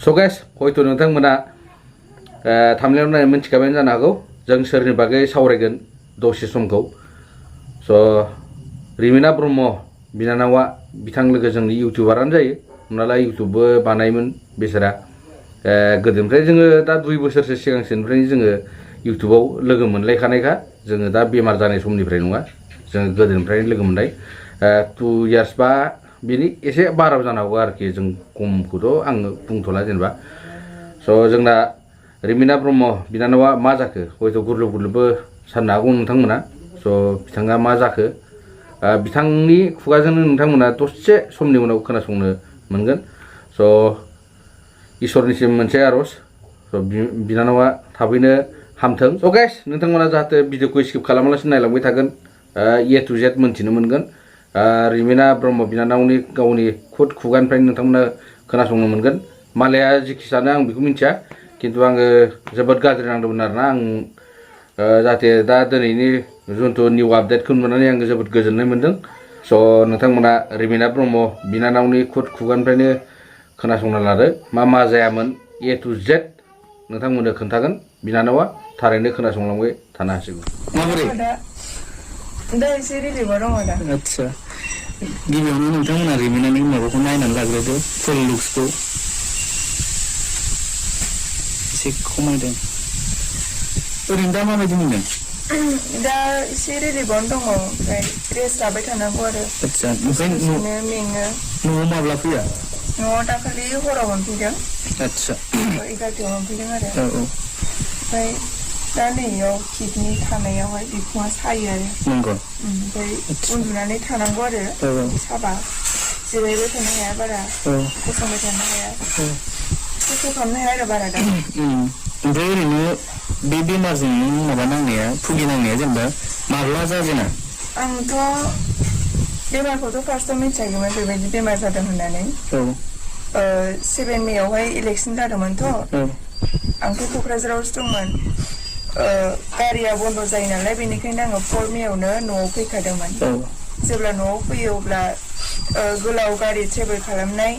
So guys, हयथ' नोंथांमोना थामलायाव नायनानै मिथिखाबाय जानो हागौ जों सोरनि बागै सावरायगोन दसे समखौ स' रिमिना ब्रह्म बिनानावा बिथां लोगो जोंनि इउटिउबारानो जायो हमना ला इउटिउबबो बानायोमोन बिसोरा गोदोनिफ्राय जोङो दा 2 बोसोरसो सिगांसोनिफ्रायनो जोङो इउटिउबाव लोगो मोनलायखानायखा जोङो दा बेमार जानाय समनिफ्राय नङा जोङो गोदोनिफ्रायनो लोगो मोननाय 2 years बा बिनि एसे बाराव जानो हागौ आरोखि जों खमखौथ' आङो बुंथ'ला जेनेबा स' जोंना रिमिना ब्रह्म बिनानावा मा जाखो हयथ' गुरलुबो साननो हागौ नोंथांमोना स' बिथाङा मा जाखो बिथांनि खुगाजोंनो नोंथांमोना दसे समनि उनाव खोनासंनो मोनगोन स' इसोरनिसिम मोनसे आरज स' बिनानावा थाबैनो हामथों स' गाइस नोंथांमोना जाहाथे भिडिअखौ स्किप खालामालासिनो नायलांबाय थागोन A to Z मोनथिनो मोनगोन रिमिना ब्रह्म बिनानावनि गावनि खुद खुगानिफ्राय नोंथांमोना खोनासंनो मोनगोन मालाया जिखि सानो आं बेखौ मिथिया खिन्थु आङो जोबोद गाज्रि नांदोंमोन आरोना आं जाहाथे दा दिनैनि जुनथु निउ आपडेटखौ नुनानै आङो जोबोद गोजोननाय मोनदों स' नोंथांमोना रिमिना ब्रह्म बिनानावनि खुद खुगानिफ्रायनो खोनासंना लादो मा जायामोन A to Z नोंथांमोननो खोन्थागोन बिनानावा थारैनो खोनासंलांबाय थानो हासिगौ माबोरै दा एसे रिलिफआव दङ दा आदसा गिबियावनो नोंथांमोना रिमिनानि माबाखौ नायनानै लाग्रोदो फुल लुक्सखौ एसे खमायदों ओरैनो दा माबायदि मोनदों दा एसे रिलिफआवनो दङ ओमफ्राय रेस्ट लाबाय थानांगौ आरो आदसा ओमफ्राय मेङो न'आव माब्ला फैया न'आव दाखालि हराव मोनफैदों आदसा 11:00 मोनफैदों आरो औ ओमफ्राय दा नैयाव किडनि थानायावहाय बिखुङा सायो आरो नंगौ ओमफ्राय उन्दुनानै थानांगौ आरो साबा जिरायबाय थानो हाया बारा गसंबाय थानो हाया खस्थ' खालामनो हाया आरो बारा दा ओमफ्राय ओरैनो बे बेमारजों माबा नांनाया भुगिनांनाया जेनेबा माब्ला जाजेना आंथ' बेमारखौथ' फार्स्टआव मिथियाखैमोन बेबायदि बेमार जादों होननानै 7 मेआवहाय इलेक्सन जादोंमोनथ' आंथ' क'क्राझारावसो दंमोन गारिया बन्द' जायो नालाय बेनिखायनो आङो 4 मेआवनो न'आव फैखादोंमोन जेब्ला न'आव फैयो अब्ला गोलाव गारि ट्रेभेल खालामनाय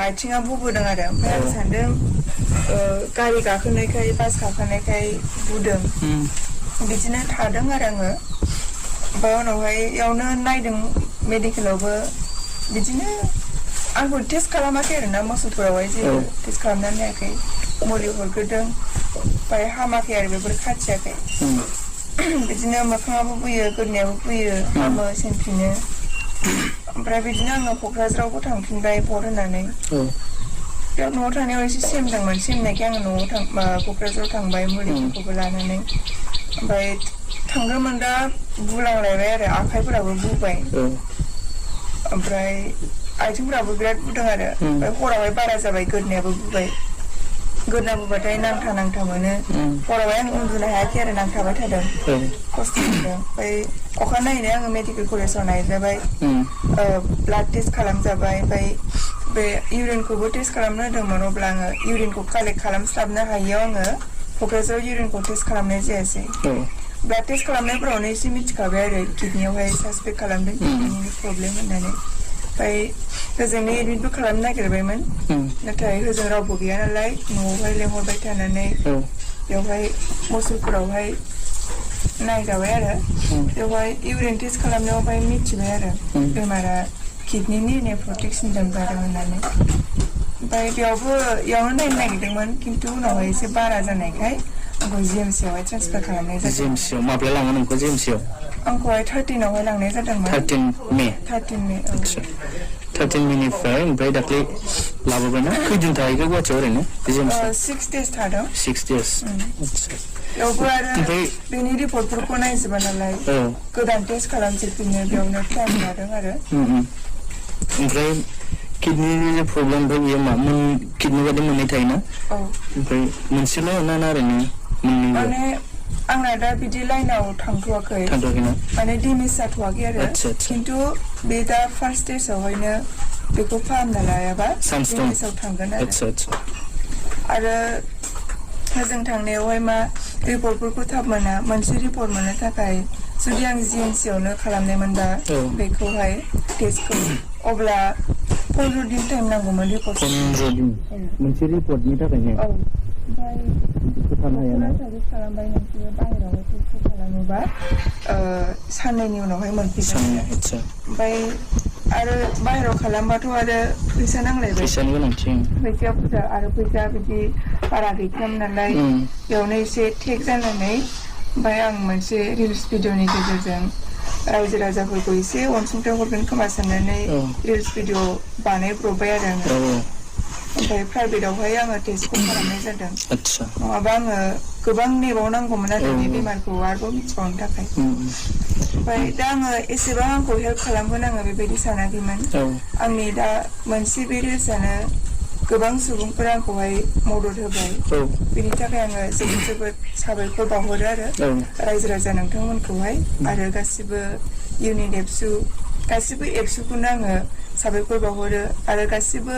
आथिङा बुबोदों आरो ओमफ्राय आं सानदों गारि गाखोनायखाय बास गाखोनायखाय बुदों बिदिनो थादों आरो आङो ओमफ्राय उनावहाय इयावनो नायदों मेडिकेलावबो बिदिनो आंखौ टेस्ट खालामाखै आरोना मसलफोरावहाय जेबो टेस्ट खालामनानै नायाखै मुलि हरग्रोदों ओमफ्राय हामाखै आरो बेफोर खाथियाखै बिदिनो मोखाङाबो बुयो गोदोनायाबो बुयो हामो सेनफिनो ओमफ्राय बिदिनो आङो क'क्राझारावबो थांफिनबाय भट होनानै बेयाव न'आव थानायाव एसे सेमदोंमोन सेमनायखाय आङो न'आव क'क्राझाराव थांबाय मुलिफोरखौबो लानानै ओमफ्राय थांदोंमोन दा बुलांलायबाय आरो आखाइफोराबो बुबाय ओमफ्राय आथिंफोराबो बिराद बुदों आरो ओमफ्राय हरावहाय बारा जाबाय गोदोनायाबो बुबाय गोदोना बुबाथाय नांथा मोनो हरावहाय आं उन्दुनो हायाखै आरो नांथाबाय थादों खस्थ' मोनदों ओमफ्राय अखानायैनो आङो मेडिकेल कलेजाव नायजाबाय ब्लाड टेस्ट खालामजाबाय ओमफ्राय बे इउरिनखौबो टेस्ट खालामनो होदोंमोन अब्ला आङो इउरिनखौ कालेक्ट खालामस्लाबनो हायियाव आङो क'क्राझाराव इउरिनखौ टेस्ट खालामनाय जायासै ब्लाड टेस्ट खालामनायफोरावनो एसे मिथिखाबाय आरो किडनियावहाय सासपेक्ट खालामदों किडनिनि प्रब्लेम होननानै ओमफ्राय होजोंनो एडमिटबो खालामनो नागिरबायमोन नाथाय होजों रावबो गैया नालाय न'आवहाय लेंहरबाय थानानै बेवहाय मसलफोरावहाय नायजाबाय आरो बेवहाय इउरिन टेस्ट खालामनायावहाय मिथिबाय आरो बेमारा किडनिनि नेफ्रटिक सिन्ड्रम जादों होननानै ओमफ्राय इयावनो नायनो नागिरदोंमोन खिन्थु उनावहाय एसे बारा जानायखाय आंखौ जिएमसियावहाय ट्रेन्सफार खालामनाय जादों जिएमसियाव माब्ला लाङो नोंखौ जिएमसियाव आंखौहाय 13आवहाय लांनाय जादोंमोन 13 मे 13 मेनिफ्राय ओमफ्राय दाख्लै लाबोबायना खैदिन थाहैखो गुवाहाटियाव ओरैनो 6 days थादों 6 days बेयावबो आरो बेनि रिपर्टफोरखौ नायजोबा नालाय गोदान टेस्ट खालामजोबफिनो बेयावनो टाइम लादों आरो ओमफ्राय किडनिनि जे प्रब्लेम ओमफ्राय बेयो मा किडनि बादि मोननै थायोना ओमफ्राय मोनसेल' ना ओरैनो माने आंना दा बिदि लाइनाव थांथ'वाखै माने डेमेज जाथ'वाखै आरो खिन्थु बे दा फार्स्ट स्टेजावहायनो बेखौ फाहामना लायाबा डेमेजाव थांगोन आरो होजों थांनायावहाय मा रिपर्टफोरखौ थाब मोना मोनसे रिपर्ट मोननो थाखाय जुदि आं जिएमसियावनो खालामनायमोनबा बेखौहाय टेस्टखौ अब्ला 15 दिन टाइम नांगौमोन रिपर्ट 15 दिन मोनसे रिपर्टनि थाखायनो औ ओमफ्राय फोथानो हायाना साजेस्ट खालामबाय नोंसोरो बाहेरायाव टेस्ट खालामोबा साननैनि उनावहाय मोनफैगोन आतसा ओमफ्राय आरो बाहेरायाव खालामबाथ' आरो फैसा नांलायबाय फैसानि गोनांथि फैसाया बुरजा आरो फैसा बिदि बारा गैखायामोन नालाय बेयावनो एसे टेक जानानै ओमफ्राय आं मोनसे रिल्स भिडिअनि गेजेरजों रायजो राजाफोरखौ एसे अनसुंथाइ हरगोन खोमा साननानै रिल्स भिडिअ बानायब्रबबाय आरो आङो ओमफ्राय प्राइभेटावहाय आङो टेस्टखौ खालामनाय जादों आतसा नङाबा आङो गोबां नेबावनांगौमोन आरो बे बेमारखौ आरोबाव मिथिबावनो थाखाय ओमफ्राय दा आङो एसेबां आंखौ हेल्प खालामगोन आङो बेबायदि सानाखैमोन आंनि दा मोनसे बे रिल्सआनो गोबां सुबुंफोरा आंखौहाय मदद होबाय बेनि थाखाय आङो जोबोद जोबोद साबायखर बावहरो आरो रायजो राजा नोंथांमोनखौहाय आरो गासिबो इउनिट गासिबो एबसुखौनो आङो साबायखर बावहरो आरो गासिबो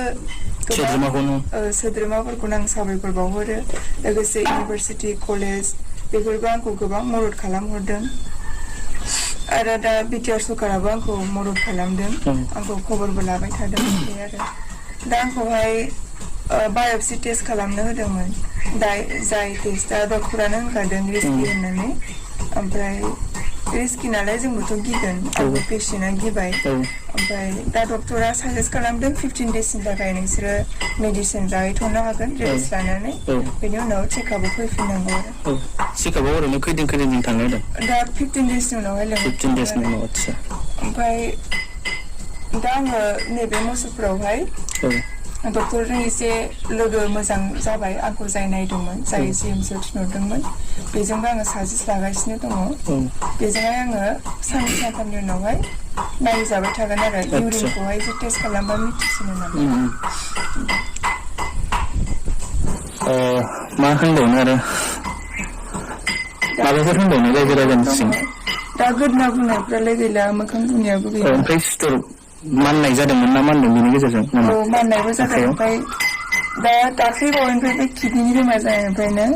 सोद्रोमाफोरखौनो आं साबायखर बावहरो लोगोसे इउनिभारसिटि कलेज बेफोरबो आंखौ गोबां मदद खालामहरदों आरो दा बिटिआर सरकाराबो आंखौ मदद खालामदों आंखौ खबरबो लाबाय थादों बे आरो दा आंखौहाय बाय'प्सि टेस्ट खालामनो होदोंमोन जाय टेस्टआ डक्टरानो होनखादों रिस्कि होननानै ओमफ्राय रिस्कि नालाय जोंबोथ' गिगोन आंबो पेसेन्टआ गिबाय ओमफ्राय दा डक्टरा साजेस्ट खालामदों 15 डेजनि थाखाय नोंसोरो मेडिसिन जाहैथ'नो हागोन रेस्ट लानानै बेनि उनाव चेकआपआव फैफिननांगौ आरो चेकआपआव ओरैनो खैदिन थांनो होदों दा 15 डेजनि उनावहाय 15 डेजनि उनाव आतसा ओमफ्राय दा आङो नैबे मोसौफोरावहाय डक्टरजों एसे लोगो मोजां जाबाय आंखौ जाय नायदोंमोन जाय जिएमसिआव थिनहरदोंमोन बेजोंबो आङो साजेस्ट लागासिनो दङ बेजोंहाय आङो साननै सानथामनि उनावहाय नायजाबाय थागोन आरो इउरिनखौहाय एसे टेस्ट खालामबा मिथिसिनो नालाय मा होनबावनो आरो माबाफोर होनबावनो रायजो राजानिसिम दा गोदना बुंनायफ्रालाय गैला मोखां बुंनायाबो गैला ओमफ्राय सिथर माननाय जादोंमोन ना मानदों बेनि गेजेरजों औ माननायबो जादों ओमफ्राय दा दाख्लै बावैनिफ्राय बे किडनिनि बेमार जानायनिफ्रायनो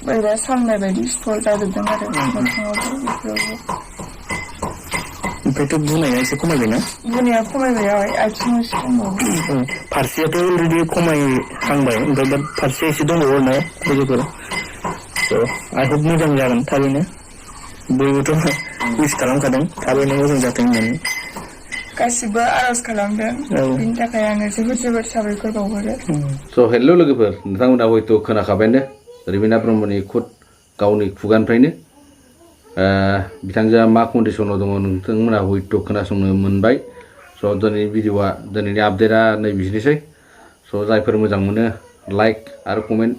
बोरैबा सालनाय बायदि सिथर जाजोबदों आरो मोखाङावबो बेफोरावबो ओमफ्रायथ' बुनाया एसे खमायबायना बुनाया खमायबाय आथिङाव एसे दंबावो फारसेयाथ' अलरेडि खमायहांबाय ओमफ्राय दा फारसे एसे दंबावो आरोना लोगोफोर आइ हप मोजां जागोन थाबैनो बयबोथ' उइस खालामखादों थाबैनो मोजां जाथों होननानै गासिबो आर'ज खालामदों बिनि थाखाय आङो जोबोद जोबोद साबायखर बावहरो स' हेल' लोगोफोर नोंथांमोना हयथ' खोनाखाबायानो रिमिना ब्रह्मनि गावनि खुगानिफ्रायनो बिथांजोआ मा कन्डिसनाव दङ नोंथांमोना हयथ' खोनासंनो मोनबाय स' दिनैनि आपडेटआ नै बिदिनोसै स' जायफोर मोजां मोनो लाइक आरो कमेन्ट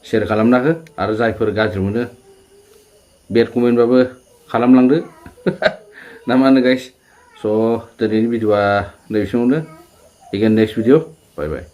शेयार खालामना हो आरो जायफोर गाज्रि मोनो बेड कमेन्टबाबो खालामलांदो ना मा होनो गाइस स' दिनैनि भिडिअआ नैबेसिमावनो एगेन नेक्स्ट भिडिअ बाय बाय